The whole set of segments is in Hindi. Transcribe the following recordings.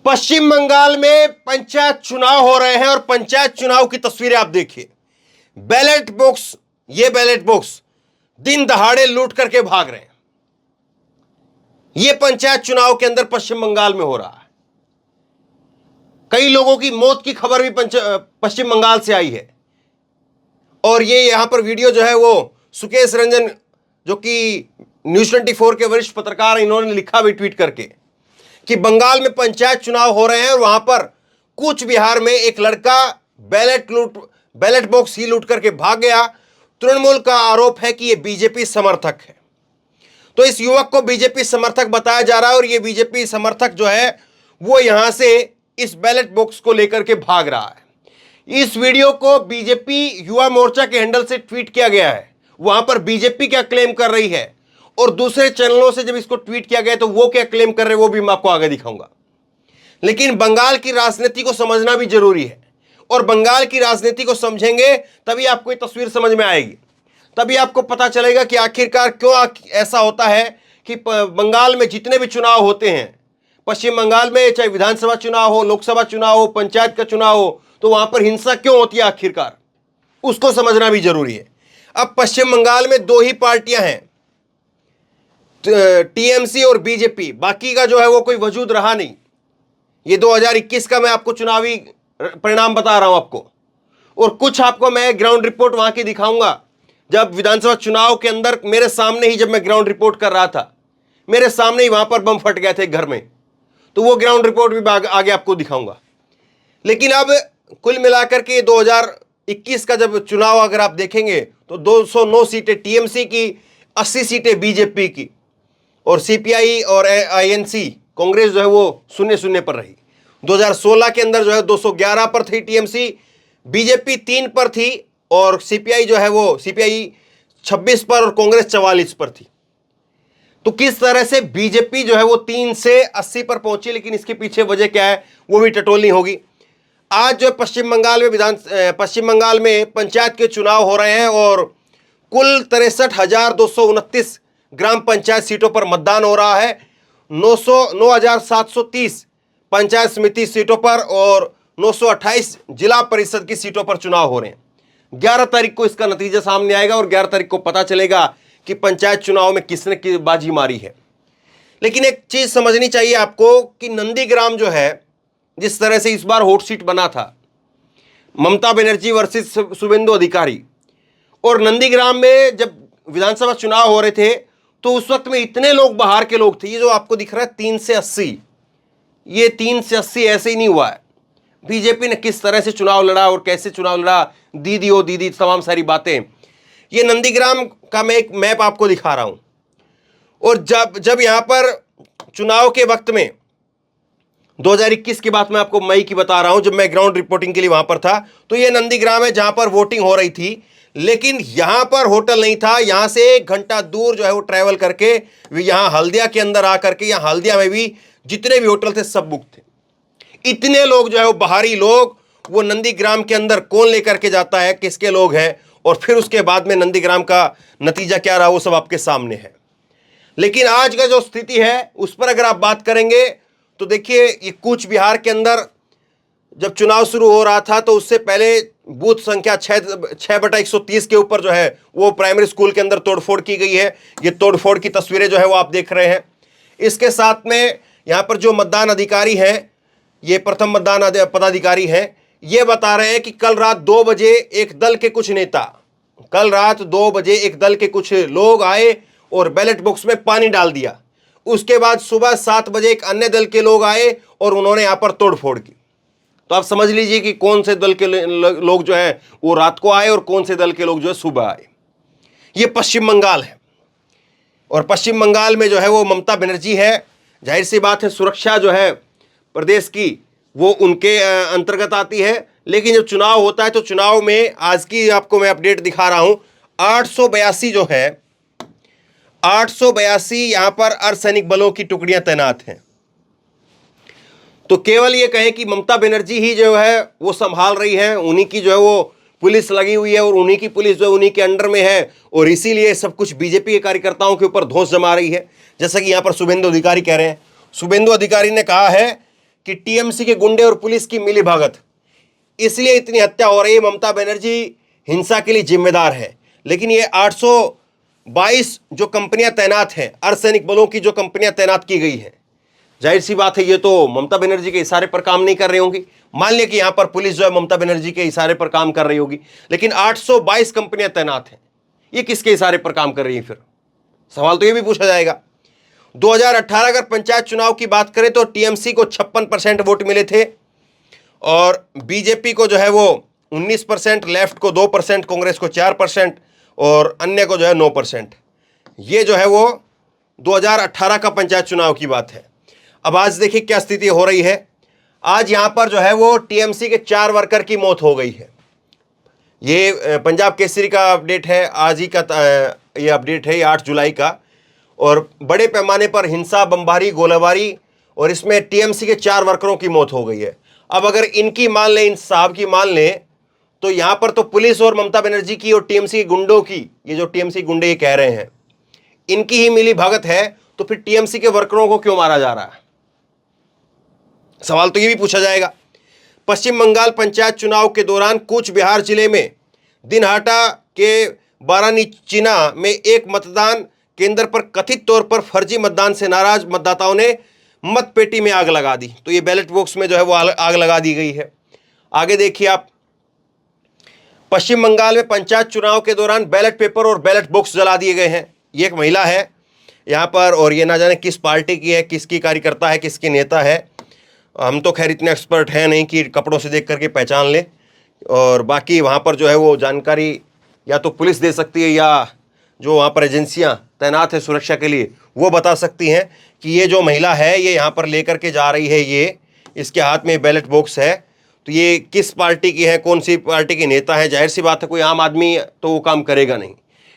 पश्चिम बंगाल में पंचायत चुनाव हो रहे हैं और पंचायत चुनाव की तस्वीरें आप देखिए। बैलेट बॉक्स, ये बैलेट बॉक्स दिन दहाड़े लूट करके भाग रहे हैं। यह पंचायत चुनाव के अंदर पश्चिम बंगाल में हो रहा है। कई लोगों की मौत की खबर भी पश्चिम बंगाल से आई है। और ये यहां पर वीडियो जो है वो सुकेश रंजन, जो कि न्यूज 24 के वरिष्ठ पत्रकार, इन्होंने लिखा भी ट्वीट करके कि बंगाल में पंचायत चुनाव हो रहे हैं और वहां पर कूच बिहार में एक लड़का बैलेट बॉक्स ही लूट करके भाग गया। तृणमूल का आरोप है कि यह बीजेपी समर्थक है। तो इस युवक को बीजेपी समर्थक बताया जा रहा है और यह बीजेपी समर्थक जो है वो यहां से इस बैलेट बॉक्स को लेकर के भाग रहा है। इस वीडियो को बीजेपी युवा मोर्चा के हैंडल से ट्वीट किया गया है। वहां पर बीजेपी क्या क्लेम कर रही है और दूसरे चैनलों से जब इसको ट्वीट किया गया तो वो क्या क्लेम कर रहे हैं वो भी मैं आपको आगे दिखाऊंगा। लेकिन बंगाल की राजनीति को समझना भी जरूरी है और बंगाल की राजनीति को समझेंगे तभी आपको ये तस्वीर समझ में आएगी। तभी आपको पता चलेगा कि आखिरकार क्यों ऐसा होता है कि बंगाल में जितने भी चुनाव होते हैं, पश्चिम बंगाल में चाहे विधानसभा चुनाव हो, लोकसभा चुनाव हो, पंचायत का चुनाव हो, तो वहां पर हिंसा क्यों होती है आखिरकार, उसको समझना भी जरूरी है। अब पश्चिम बंगाल में दो ही पार्टियां हैं, टीएमसी और बीजेपी। बाकी का जो है वो कोई वजूद रहा नहीं। ये 2021 का मैं आपको चुनावी परिणाम बता रहा हूं आपको, और कुछ आपको मैं ग्राउंड रिपोर्ट वहां की दिखाऊंगा। जब विधानसभा चुनाव के अंदर मेरे सामने ही, जब मैं ग्राउंड रिपोर्ट कर रहा था, मेरे सामने ही वहां पर बम फट गए थे घर में, तो वो ग्राउंड रिपोर्ट भी आगे आपको दिखाऊंगा। लेकिन अब कुल मिलाकर के 2021 का जब चुनाव अगर आप देखेंगे तो 209 सीटें टीएमसी की, 80 सीटें बीजेपी की, और सीपीआई और आईएनसी कांग्रेस जो है वो 0-0 पर रही। 2016 के अंदर जो है 211 पर थी टीएमसी, बीजेपी 3 पर थी, और सीपीआई जो है वो सीपीआई 26 पर और कांग्रेस 44 पर थी। तो किस तरह से बीजेपी जो है वो 3 से 80 पर पहुंची, लेकिन इसके पीछे वजह क्या है वो भी टटोलनी होगी। आज जो पश्चिम बंगाल में पंचायत के चुनाव हो रहे हैं और कुल 63,229 ग्राम पंचायत सीटों पर मतदान हो रहा है। 9,730 पंचायत समिति सीटों पर और 928 जिला परिषद की सीटों पर चुनाव हो रहे हैं। 11 तारीख को इसका नतीजा सामने आएगा और 11 तारीख को पता चलेगा कि पंचायत चुनाव में किसने की बाजी मारी है। लेकिन एक चीज समझनी चाहिए आपको कि नंदीग्राम जो है, जिस तरह से इस बार हॉट सीट बना था, ममता बनर्जी वर्सेस शुभेंदु अधिकारी, और नंदीग्राम में जब विधानसभा चुनाव हो रहे थे तो उस वक्त में इतने लोग बाहर के लोग थे। ये जो आपको दिख रहा है 3 से 80, ये 3 से 80 ऐसे ही नहीं हुआ है। बीजेपी ने किस तरह से चुनाव लड़ा और कैसे चुनाव लड़ा, दीदी ओ दीदी, तमाम सारी बातें। ये नंदीग्राम का मैं एक मैप आपको दिखा रहा हूं। और जब यहां पर चुनाव के वक्त में 2021 की बात मैं आपको मई की बता रहा हूं, जब मैं ग्राउंड रिपोर्टिंग के लिए वहां पर था, तो ये नंदीग्राम है जहां पर वोटिंग हो रही थी। लेकिन यहां पर होटल नहीं था। यहां से 1 घंटा दूर जो है वो ट्रैवल करके यहां हल्दिया के अंदर आकर के, यहां हल्दिया में भी जितने भी होटल थे सब बुक थे। इतने लोग जो है वो बाहरी लोग, वो नंदीग्राम के अंदर कौन लेकर के जाता है, किसके लोग हैं, और फिर उसके बाद में नंदीग्राम का नतीजा क्या रहा वो सब आपके सामने है। लेकिन आज का जो स्थिति है उस पर अगर आप बात करेंगे तो देखिए, ये कूच बिहार के अंदर जब चुनाव शुरू हो रहा था तो उससे पहले बूथ संख्या 6/130 के ऊपर जो है वो प्राइमरी स्कूल के अंदर तोड़फोड़ की गई है। ये तोड़फोड़ की तस्वीरें जो है वो आप देख रहे हैं। इसके साथ में यहाँ पर जो मतदान अधिकारी हैं, ये प्रथम मतदान पदाधिकारी हैं, ये बता रहे हैं कि कल रात 2 बजे एक दल के कुछ नेता, कल रात 2 बजे एक दल के कुछ लोग आए और बैलेट बॉक्स में पानी डाल दिया। उसके बाद सुबह 7 बजे एक अन्य दल के लोग आए और उन्होंने यहाँ पर तोड़फोड़ की। तो आप समझ लीजिए कि कौन से दल के लोग जो है वो रात को आए और कौन से दल के लोग जो है सुबह आए। ये पश्चिम बंगाल है और पश्चिम बंगाल में जो है वो ममता बनर्जी है। जाहिर सी बात है, सुरक्षा जो है प्रदेश की वो उनके अंतर्गत आती है। लेकिन जब चुनाव होता है तो चुनाव में आज की आपको मैं अपडेट दिखा रहा हूं, 882 जो है 882 यहां पर अर्धसैनिक बलों की टुकड़ियां तैनात हैं। तो केवल ये कहें कि ममता बनर्जी ही जो है वो संभाल रही है, उन्हीं की जो है वो पुलिस लगी हुई है और उन्हीं की पुलिस जो है उन्हीं के अंडर में है, और इसीलिए सब कुछ बीजेपी के कार्यकर्ताओं के ऊपर धौंस जमा रही है। जैसा कि यहां पर शुभेंदु अधिकारी कह रहे हैं। शुभेंदु अधिकारी ने कहा है कि टीएमसी के गुंडे और पुलिस की मिलीभगत, इसलिए इतनी हत्या हो रही है। ममता बनर्जी हिंसा के लिए जिम्मेदार है, लेकिन ये 822 जो कंपनियां तैनात हैं, अर्धसैनिक बलों की जो कंपनियां तैनात की गई हैं, जाहिर सी बात है ये तो ममता बनर्जी के इशारे पर काम नहीं कर रही होंगी। मान लिया कि यहां पर पुलिस जो है ममता बनर्जी के इशारे पर काम कर रही होगी, लेकिन 822 कंपनियां तैनात हैं, ये किसके इशारे पर काम कर रही है? फिर सवाल तो ये भी पूछा जाएगा। 2018 अगर पंचायत चुनाव की बात करें तो टीएमसी को 56% वोट मिले थे और बीजेपी को जो है वो 19%, लेफ्ट को 2%, कांग्रेस को 4% और अन्य को जो है 9%। ये जो है वो 2018 का पंचायत चुनाव की बात है। अब आज देखिए क्या स्थिति हो रही है। आज यहां पर जो है वो टीएमसी के 4 वर्कर की मौत हो गई है। ये पंजाब केसरी का अपडेट है, आज ही का ये अपडेट है, ये 8 जुलाई का। और बड़े पैमाने पर हिंसा, बमबारी, गोलाबारी और इसमें टीएमसी के 4 वर्करों की मौत हो गई है। अब अगर इनकी मान लें, इन साहब की मान लें, तो यहां पर तो पुलिस और ममता बनर्जी की और टीएमसी गुंडों की, ये जो टीएमसी गुंडे ये कह रहे हैं, इनकी ही मिली भगत है, तो फिर टीएमसी के वर्करों को क्यों मारा जा रहा है? सवाल तो ये भी पूछा जाएगा। पश्चिम बंगाल पंचायत चुनाव के दौरान कूच बिहार जिले में दिनहाटा के बारानीचिना में एक मतदान केंद्र पर कथित तौर पर फर्जी मतदान से नाराज मतदाताओं ने मत पेटी में आग लगा दी। तो ये बैलेट बॉक्स में जो है वो आग लगा दी गई है। आगे देखिए आप, पश्चिम बंगाल में पंचायत चुनाव के दौरान बैलेट पेपर और बैलेट बॉक्स जला दिए गए हैं। ये एक महिला है यहाँ पर, और ये ना जाने किस पार्टी की है, किसकी कार्यकर्ता है, किसकी नेता है। हम तो खैर इतने एक्सपर्ट हैं नहीं कि कपड़ों से देख करके पहचान लें, और बाकी वहाँ पर जो है वो जानकारी या तो पुलिस दे सकती है या जो वहाँ पर एजेंसियाँ तैनात है सुरक्षा के लिए वो बता सकती हैं कि ये जो महिला है ये यहाँ पर लेकर के जा रही है, ये इसके हाथ में बैलेट बॉक्स है, तो ये किस पार्टी की है, कौन सी पार्टी की नेता है। जाहिर सी बात है कोई आम आदमी तो वो काम करेगा नहीं।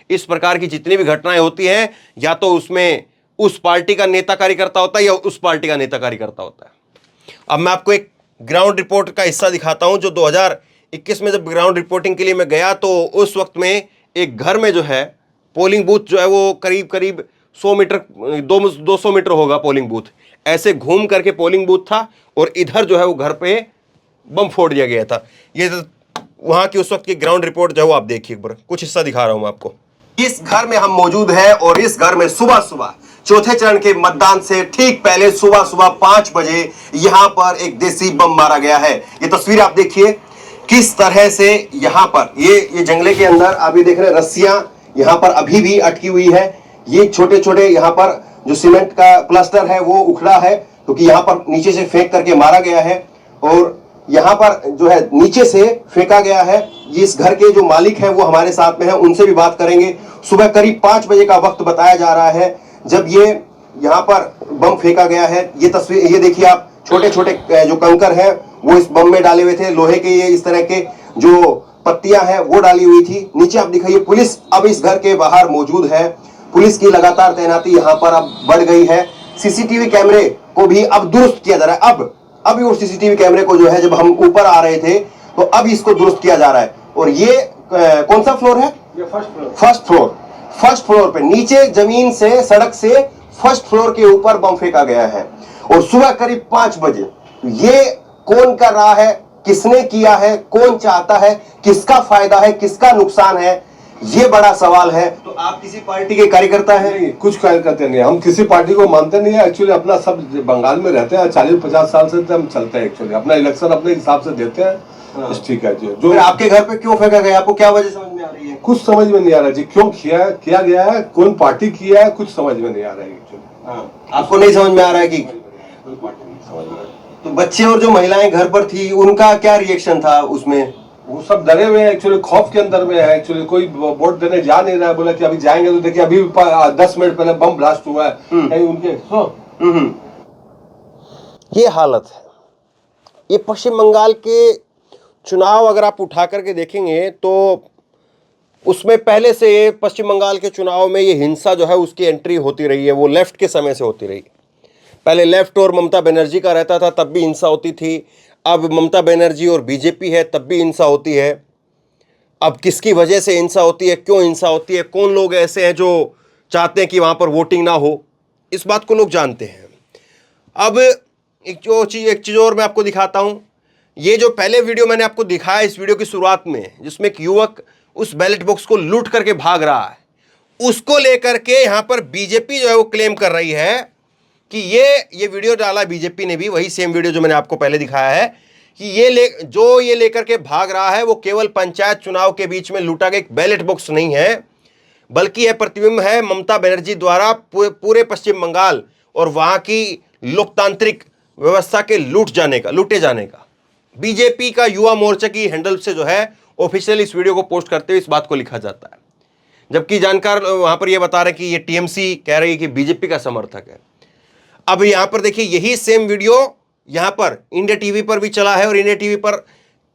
इस प्रकार की जितनी भी घटनाएं होती हैं, या तो उसमें उस पार्टी का नेता कार्यकर्ता होता है या उस पार्टी का नेता कार्यकर्ता होता है। अब मैं आपको एक ग्राउंड रिपोर्ट का हिस्सा दिखाता हूं, जो 2021 में जब ग्राउंड रिपोर्टिंग के लिए मैं गया तो उस वक्त में एक घर में जो है पोलिंग बूथ जो है वो करीब करीब 100 मीटर 200 मीटर होगा पोलिंग बूथ, ऐसे घूम करके पोलिंग बूथ था, और इधर जो है वो घर पे बम फोड़ दिया गया था। ये वहां की उस वक्त की ग्राउंड रिपोर्ट जो है वो आप देखिए, एक बार कुछ हिस्सा दिखा रहा हूं मैं आपको। इस घर में हम मौजूद हैं और इस घर में सुबह सुबह चौथे चरण के मतदान से ठीक पहले सुबह सुबह 5 बजे यहां पर एक देसी बम मारा गया है। ये तस्वीर आप देखिए किस तरह से यहां पर ये जंगले के अंदर आप ये देख रहे हैं, रस्सियां यहां पर अभी भी अटकी हुई है। ये छोटे छोटे यहां पर जो सीमेंट का प्लास्टर है वो उखड़ा है, क्योंकि यहां पर नीचे से फेंक करके मारा गया है, और यहां पर जो है नीचे से फेंका गया है। इस घर के जो मालिक हैं वो हमारे साथ में हैं, उनसे भी बात करेंगे। सुबह करीब 5 बजे का वक्त बताया जा रहा है जब ये यहाँ पर बम फेंका गया है। ये तस्वीर ये देखिए आप, छोटे छोटे जो कंकर हैं वो इस बम में डाले हुए थे, लोहे के ये इस तरह के जो पत्तियां हैं वो डाली हुई थी। नीचे आप दिखाइए, पुलिस अब इस घर के बाहर मौजूद है। पुलिस की लगातार तैनाती यहाँ पर अब बढ़ गई है। सीसीटीवी कैमरे को भी अब दुरुस्त किया जा रहा है। अब वो सीसीटीवी कैमरे को जो है, जब हम ऊपर आ रहे थे तो अब इसको दुरुस्त किया जा रहा है। और ये कौन सा फ्लोर है? ये फर्स्ट फ्लोर पे नीचे जमीन से, सड़क से फर्स्ट फ्लोर के ऊपर बम फेंका गया है, और सुबह करीब 5 बजे। ये कौन कर रहा है, किसने किया है, कौन चाहता है, किसका फायदा है, किसका नुकसान है, ये बड़ा सवाल है। तो आप किसी पार्टी के कार्यकर्ता हैं? नहीं, कुछ कार्यकर्ता नहीं, हम किसी पार्टी को मानते नहीं है। एक्चुअली अपना सब बंगाल में रहते हैं, 40-50 साल से हम चलते हैं। एक्चुअली अपना इलेक्शन अपने हिसाब से देते हैं। ठीक है जी। जो आपके घर पे क्यों फेंका गया, आपको क्या वजह समझ में आ रही है? कुछ समझ में नहीं आ रहा जी, क्यों किया गया है, कौन पार्टी किया है, कुछ समझ में नहीं आ रहा है एक्चुअली। आपको नहीं समझ में आ रहा है कि कोई पार्टी नहीं समझ में आ रहा है। तो बच्चे और जो महिलाएं घर पर थी उनका क्या रिएक्शन था उसमें? वो सब डरे हुए हैं एक्चुअली, खौफ के अंदर में है एक्चुअली। कोई वोट देने जा नहीं रहा है, बोला कि अभी जाएंगे तो देखिए अभी 10 मिनट पहले बम ब्लास्ट हुआ है कहीं उनके। ये हालत है। ये पश्चिम बंगाल के चुनाव अगर आप उठा करके देखेंगे तो उसमें पहले से पश्चिम बंगाल के चुनाव में ये हिंसा जो है उसकी एंट्री होती रही है, वो लेफ्ट के समय से होती रही। पहले लेफ्ट और ममता बनर्जी का रहता था तब भी हिंसा होती थी, अब ममता बनर्जी और बीजेपी है तब भी हिंसा होती है। अब किसकी वजह से हिंसा होती है, क्यों हिंसा होती है, कौन लोग ऐसे हैं जो चाहते हैं कि वहाँ पर वोटिंग ना हो, इस बात को लोग जानते हैं। अब एक चीज और मैं आपको दिखाता हूं। ये जो पहले वीडियो मैंने आपको दिखाया इस वीडियो की शुरुआत में, जिसमें एक युवक उस बैलेट बॉक्स को लूट करके भाग रहा है, उसको लेकर के यहां पर बीजेपी जो है वो क्लेम कर रही है कि ये वीडियो डाला बीजेपी ने भी, वही सेम वीडियो जो मैंने आपको पहले दिखाया है, कि ये लेकर के भाग रहा है वो केवल पंचायत चुनाव के बीच में लूटा गया एक बैलेट बॉक्स नहीं है, बल्कि यह प्रतिबिंब है ममता बनर्जी द्वारा पूरे पश्चिम बंगाल और वहां की लोकतांत्रिक व्यवस्था के लूटे जाने का। बीजेपी का युवा मोर्चा की हैंडल से जो है ऑफिशियली इस वीडियो को पोस्ट करते हुए इस बात को लिखा जाता है, जबकि जानकार वहां पर यह बता रहे कि ये टीएमसी कह रही है कि बीजेपी का समर्थक है। अब यहां पर देखिए यही सेम वीडियो यहां पर इंडिया टीवी पर भी चला है, और इंडिया टीवी पर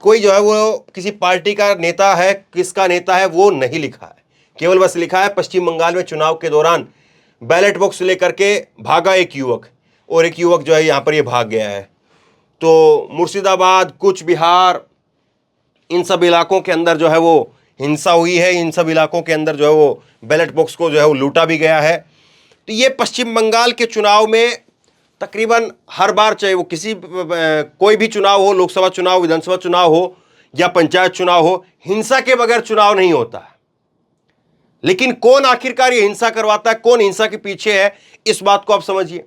कोई जो है वो किसी पार्टी का नेता है, किसका नेता है वो नहीं लिखा है, केवल बस लिखा है पश्चिम बंगाल में चुनाव के दौरान बैलेट बॉक्स लेकर के भागा एक युवक, और एक युवक जो है यहां पर ये भाग गया है। तो मुर्शिदाबाद, कुछ बिहार, इन सब इलाकों के अंदर जो है वो हिंसा हुई है, इन सब इलाकों के अंदर जो है वो बैलेट बॉक्स को जो है वो लूटा भी गया है। तो ये पश्चिम बंगाल के चुनाव में तकरीबन हर बार, चाहे वो कोई भी चुनाव हो, लोकसभा चुनाव, विधानसभा चुनाव हो या पंचायत चुनाव हो, हिंसा के बगैर चुनाव नहीं होता है। लेकिन कौन आखिरकार ये हिंसा करवाता है, कौन हिंसा के पीछे है, इस बात को आप समझिए।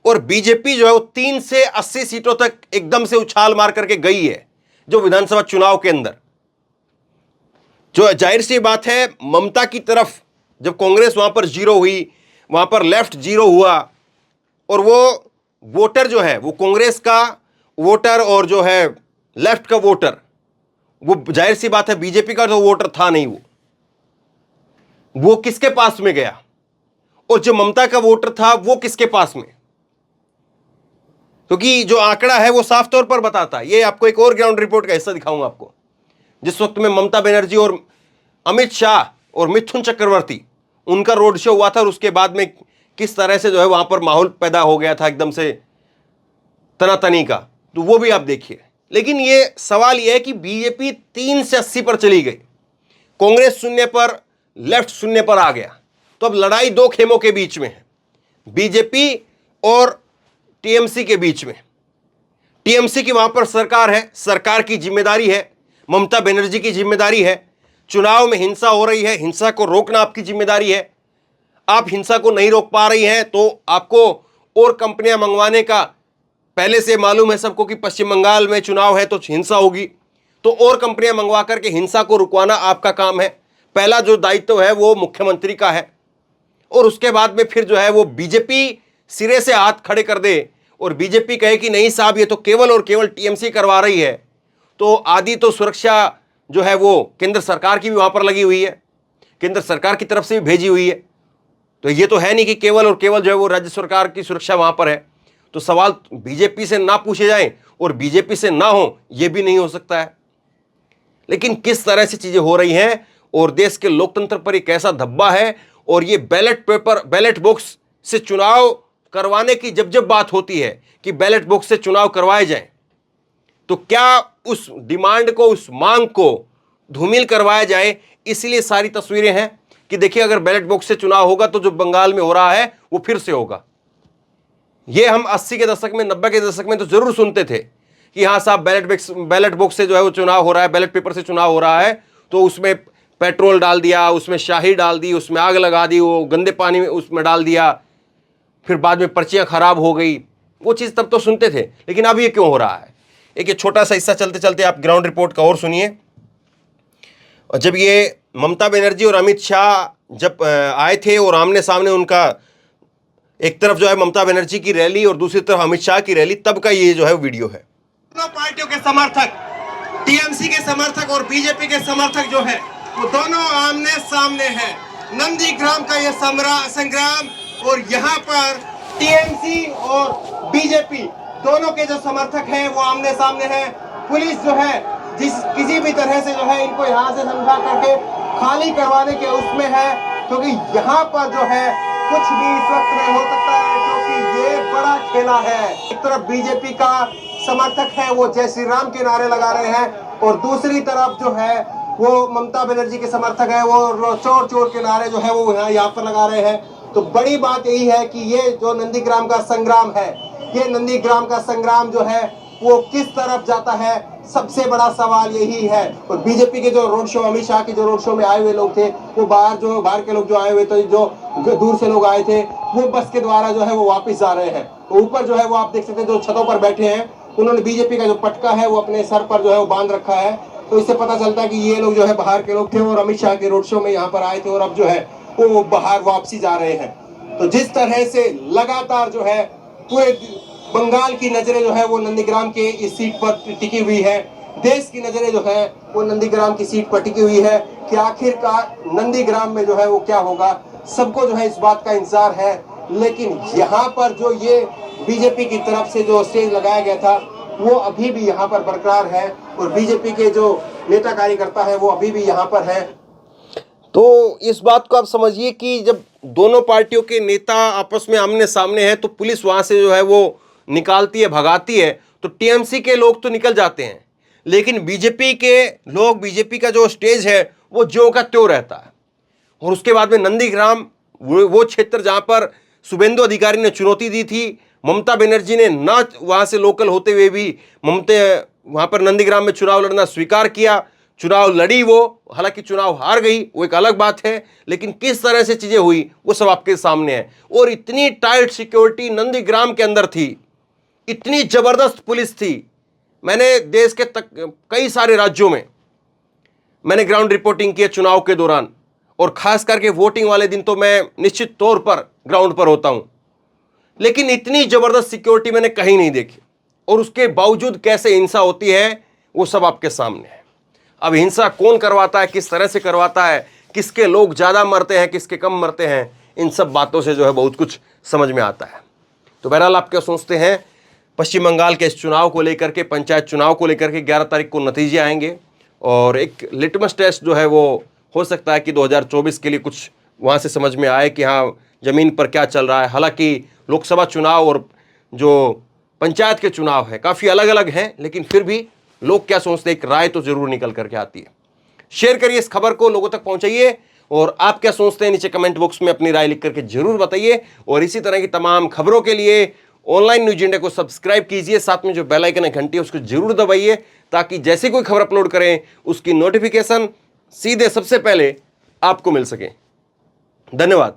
और बीजेपी जो है वो 3 से 80 सीटों तक एकदम से उछाल मार करके गई है जो विधानसभा चुनाव के अंदर। जो जाहिर सी बात है, ममता की तरफ जब कांग्रेस वहां पर जीरो हुई, वहां पर लेफ्ट जीरो हुआ, और वो वोटर जो है वो कांग्रेस का वोटर और जो है लेफ्ट का वोटर, वो जाहिर सी बात है बीजेपी का तो वोटर था नहीं, वो किसके पास में गया, और जो ममता का वोटर था वो किसके पास में, क्योंकि जो आंकड़ा है वो साफ तौर पर बताता है। ये आपको एक और ग्राउंड रिपोर्ट का हिस्सा दिखाऊंगा आपको, जिस वक्त में ममता बनर्जी और अमित शाह और मिथुन चक्रवर्ती उनका रोड शो हुआ था, और उसके बाद में किस तरह से जो है वहां पर माहौल पैदा हो गया था एकदम से तनातनी का, तो वो भी आप देखिए। लेकिन ये सवाल यह है कि बीजेपी 3 से 80 पर चली गई, कांग्रेस शून्य पर, लेफ्ट शून्य पर आ गया। तो अब लड़ाई 2 खेमों के बीच में है, बीजेपी और टीएमसी के बीच में। टीएमसी की वहां पर सरकार है, सरकार की जिम्मेदारी है, ममता बनर्जी की जिम्मेदारी है। चुनाव में हिंसा हो रही है, हिंसा को रोकना आपकी जिम्मेदारी है। आप हिंसा को नहीं रोक पा रही हैं तो आपको और कंपनियां मंगवाने का पहले से मालूम है सबको कि पश्चिम बंगाल में चुनाव है तो हिंसा होगी, तो और कंपनियां मंगवा करके हिंसा को रुकवाना आपका काम है। पहला जो दायित्व है वो मुख्यमंत्री का है, और उसके बाद में फिर जो है वो बीजेपी सिरे से हाथ खड़े कर दे और बीजेपी कहे कि नहीं साहब ये तो केवल और केवल टीएमसी करवा रही है, तो आदि तो सुरक्षा जो है वो केंद्र सरकार की भी वहां पर लगी हुई है, केंद्र सरकार की तरफ से भी भेजी हुई है। तो ये तो है नहीं कि केवल और केवल जो है वो राज्य सरकार की सुरक्षा वहां पर है। तो सवाल बीजेपी से ना पूछे जाएं और बीजेपी से ना हो, ये भी नहीं हो सकता है। लेकिन किस तरह से चीजें हो रही हैं और देश के लोकतंत्र पर एक ऐसा धब्बा है, और ये बैलेट बॉक्स से चुनाव करवाने की जब बात होती है कि बैलेट बॉक्स से चुनाव करवाए जाएं, तो क्या उस डिमांड को, उस मांग को धूमिल करवाया जाए, इसलिए सारी तस्वीरें हैं कि देखिए अगर बैलेट बॉक्स से चुनाव होगा तो जो बंगाल में हो रहा है वो फिर से होगा। ये हम 80 के दशक में, 90 के दशक में तो जरूर सुनते थे कि हाँ साहब बैलेट बॉक्स से जो है वो चुनाव हो रहा है, बैलेट पेपर से चुनाव हो रहा है, तो उसमें पेट्रोल डाल दिया, उसमें शाही डाल दी, उसमें आग लगा दी, वो गंदे पानी में उसमें डाल दिया, फिर बाद में पर्चियां खराब हो गई, वो चीज़ तब तो सुनते थे। लेकिन अब ये क्यों हो रहा है? एक ये छोटा सा हिस्सा चलते चलते आप ग्राउंड रिपोर्ट का और सुनिए। और जब ये ममता बनर्जी और अमित शाह जब आए थे और आमने सामने उनका, एक तरफ जो है ममता बनर्जी की रैली और दूसरी तरफ अमित शाह की रैली, तब का ये जो है वीडियो है। दोनों पार्टियों के समर्थक, टीएमसी के समर्थक और बीजेपी के समर्थक जो है वो दोनों आमने सामने हैं। नंदीग्राम का ये संग्राम, और यहाँ पर टीएमसी और बीजेपी दोनों के जो समर्थक हैं वो आमने सामने हैं। पुलिस जो है किसी भी तरह से जो है इनको यहाँ से समझा करके खाली करवाने के उसमें है, क्योंकि यहाँ पर जो है कुछ भी इस वक्त में हो सकता है, क्योंकि ये बड़ा खेला है। एक तरफ बीजेपी का समर्थक है वो जय श्री राम के नारे लगा रहे हैं, और दूसरी तरफ जो है वो ममता बनर्जी के समर्थक है वो चोर चोर के नारे जो है वो यहाँ पर लगा रहे हैं। तो बड़ी बात यही है कि ये जो नंदीग्राम का संग्राम है, ये नंदीग्राम का संग्राम जो है वो किस तरफ जाता है, सबसे बड़ा सवाल यही है। और बीजेपी के जो रोड शो, अमित शाह के जो रोड शो में आए हुए लोग थे, वो बाहर के लोग जो आए हुए थे, जो दूर से लोग आए थे, वो बस के द्वारा जो है वो वापस जा रहे हैं। ऊपर जो है वो आप देख सकते हैं, जो छतों पर बैठे हैं, उन्होंने बीजेपी का जो पटका है वो अपने सर पर जो है वो बांध रखा है। तो इससे पता चलता है कि ये लोग जो है बाहर के लोग थे और अमित शाह के रोड शो में यहाँ पर आए थे और अब जो है वो बाहर वापसी जा रहे हैं। तो जिस तरह से लगातार जो है पूरे बंगाल की नजरें जो है वो नंदीग्राम के इस सीट पर टिकी हुई है, देश की नजरें जो है वो नंदीग्राम की सीट पर टिकी हुई है कि आखिरकार नंदीग्राम में जो है वो क्या होगा। सबको जो है इस बात का इंतजार है। लेकिन यहाँ पर जो ये बीजेपी की तरफ से जो स्टेज लगाया गया था वो अभी भी यहाँ पर बरकरार है और बीजेपी के जो नेता कार्यकर्ता है वो अभी भी यहाँ पर है। तो इस बात को आप समझिए कि जब दोनों पार्टियों के नेता आपस में आमने सामने हैं तो पुलिस वहां से जो है वो निकालती है, भगाती है, तो टीएमसी के लोग तो निकल जाते हैं, लेकिन बीजेपी के लोग, बीजेपी का जो स्टेज है वो ज्यों का त्यों रहता है। और उसके बाद में नंदीग्राम वो क्षेत्र जहां पर शुभेंदु अधिकारी ने चुनौती दी थी, ममता बनर्जी ने ना वहां से लोकल होते हुए भी वहां पर नंदीग्राम में चुनाव लड़ना स्वीकार किया, चुनाव लड़ी वो, हालांकि चुनाव हार गई, वो एक अलग बात है, लेकिन किस तरह से चीजें हुई वो सब आपके सामने है। और इतनी टाइट सिक्योरिटी नंदीग्राम के अंदर थी, इतनी जबरदस्त पुलिस थी। मैंने देश के कई सारे राज्यों में मैंने ग्राउंड रिपोर्टिंग की है चुनाव के दौरान, और खास करके वोटिंग वाले दिन तो मैं निश्चित तौर पर ग्राउंड पर होता हूं, लेकिन इतनी जबरदस्त सिक्योरिटी मैंने कहीं नहीं देखी। और उसके बावजूद कैसे हिंसा होती है वो सब आपके सामने है। अब हिंसा कौन करवाता है, किस तरह से करवाता है, किसके लोग ज्यादा मरते हैं, किसके कम मरते हैं, इन सब बातों से जो है बहुत कुछ समझ में आता है। तो बहरहाल आप क्या सोचते हैं पश्चिम बंगाल के इस चुनाव को लेकर के, पंचायत चुनाव को लेकर के 11 तारीख को नतीजे आएंगे और एक लिटमस टेस्ट जो है वो हो सकता है कि 2024 के लिए कुछ वहाँ से समझ में आए कि हाँ ज़मीन पर क्या चल रहा है। हालांकि लोकसभा चुनाव और जो पंचायत के चुनाव है काफ़ी अलग अलग हैं, लेकिन फिर भी लोग क्या सोचते हैं एक राय तो ज़रूर निकल करके आती है। शेयर करिए इस खबर को, लोगों तक पहुँचाइए, और आप क्या सोचते हैं नीचे कमेंट बॉक्स में अपनी राय लिख करके जरूर बताइए। और इसी तरह की तमाम खबरों के लिए ऑनलाइन न्यूज इंडिया को सब्सक्राइब कीजिए, साथ में जो बेल आइकन है घंटी है उसको जरूर दबाइए, ताकि जैसे कोई खबर अपलोड करें उसकी नोटिफिकेशन सीधे सबसे पहले आपको मिल सके। धन्यवाद।